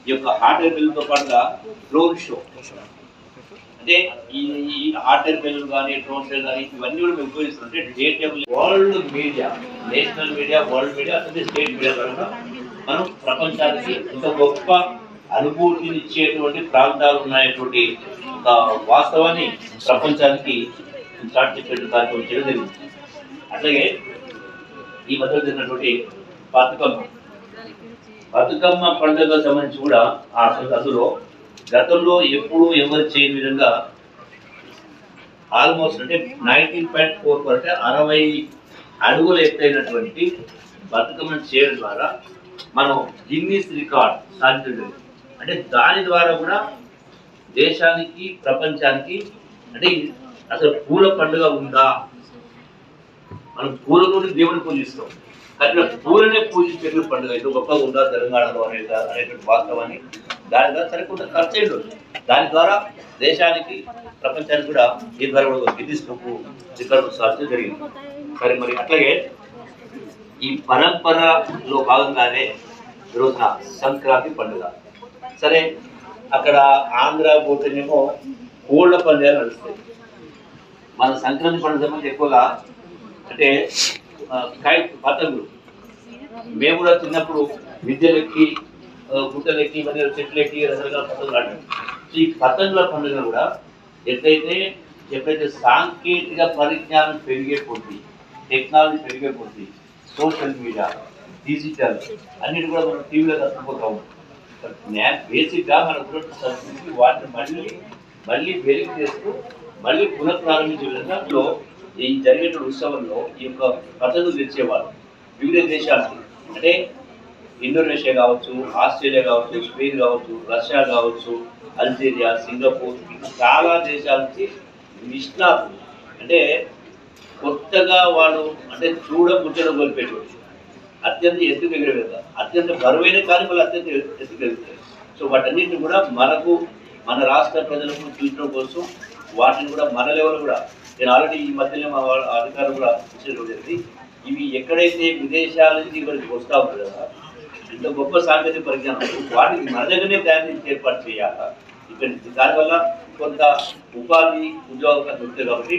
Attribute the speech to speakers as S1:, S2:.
S1: ఈ యొక్క hot air బెలూన్తో పాటుగా డ్రోన్ షో, అంటే ఈ హాట్ ఎయిర్ బెలూన్ కానీ డ్రోన్ షో కానీ ఇవన్నీ కూడా మేము ఉపయోగిస్తుంటే day table world media, national media, world media, అంటే స్టేట్ మీడియా ద్వారా మనం ప్రపంచానికి ఇంత గొప్ప అనుభూతిని ఇచ్చేటువంటి ప్రాంతాలు ఉన్నాయటువంటి ఒక వాస్తవాన్ని ప్రపంచానికి చాటి చెప్పే కార్యక్రమం చేయడం జరిగింది. అట్లాగే ఈ మధ్య జరిగినటువంటి బతుకమ్మ పండుగ సంబంధించి కూడా అందులో గతంలో ఎప్పుడు ఎవరు చేయని విధంగా ఆల్మోస్ట్ అంటే 19.4 అంటే 60 అడుగులు ఎత్తైనటువంటి బతుకమ్మను చేయడం ద్వారా మనం గిన్నీస్ రికార్డ్ సాధించడం. అంటే దాని ద్వారా కూడా దేశానికి ప్రపంచానికి అంటే అసలు పూల పండుగ ఉందా, మనం పూలతోటి దేవుని పూజిస్తాం కానీ పూలనే పూజించే పండుగ ఇది గొప్పగా ఉందా తెలంగాణలో అనేటువంటి వాస్తవాన్ని దాని ద్వారా సరికొంత ఖర్చు అయ్యి దాని ద్వారా దేశానికి ప్రపంచానికి కూడా ఈ ద్వారా కూడా గిన్నీస్ బుక్ రికార్డు సాధించడం జరిగింది. సరే, మరి అట్లాగే ఈ పరంపరలో భాగంగానే ఈరోజున సంక్రాంతి పండుగ. సరే, అక్కడ ఆంధ్ర పోతేనేమో కోళ్ల పందాలు నడుస్తాయి. మన సంక్రాంతి పండుగ సంబంధించి ఎక్కువగా అంటే పతంగులు, మేము కూడా చిన్నప్పుడు విద్యలెక్కి గుట్టలెక్కి మరియు చెట్లెక్కి రకరకాల పతంగులు ఆడాం. ఈ పతంగుల పండుగ కూడా ఎప్పుడైతే సాంకేతిక పరిజ్ఞానం పెరిగే కొద్దీ, టెక్నాలజీ పెరిగే కొద్దీ, సోషల్ మీడియా, డిజిటల్ అన్నిటి కూడా మనం టీవీలో కట్టుకుపోతా ఉన్నాం. బేసిక్గా మన సంస్కృతి వాటిని మళ్ళీ వెలికి చేస్తూ మళ్ళీ పునఃప్రారంభించే విధంగా ఈ జరిగే ఉత్సవంలో ఈ యొక్క పద్ధతులు తెచ్చేవాళ్ళు వివిధ దేశాలకి, అంటే ఇండోనేషియా కావచ్చు, ఆస్ట్రేలియా కావచ్చు, స్పెయిన్ కావచ్చు, రష్యా కావచ్చు, అల్జీరియా, సింగపూర్, చాలా దేశాల నుంచి నిష్ణాతులు అంటే కొత్తగా వాళ్ళు అంటే ముచ్చడం కోల్పోయేవాళ్ళు అత్యంత ఎత్తుకు ఎగిరేవిగా అత్యంత బరువైన కానీ వాళ్ళు అత్యంత ఎత్తుకు ఎగురుతారు. సో వాటన్నిటిని కూడా మన రాష్ట్ర ప్రజలకు చూపించడం కోసం వాటిని కూడా మన లెవెల్ కూడా నేను ఆల్రెడీ ఈ మధ్యలో మా అధికారులు కూడా జరిగింది. ఇవి ఎక్కడైతే విదేశాల నుంచి ఇక్కడికి వస్తూ ఉంటారు కదా, ఇంత గొప్ప సాంకేతిక పరిజ్ఞానం వాటికి మన దగ్గరనే తయారు చేసి ఏర్పాటు చేయాలి. ఇక్కడ దానివల్ల కొంత ఉపాధి ఉద్యోగాలు దొరుకుతాయి కాబట్టి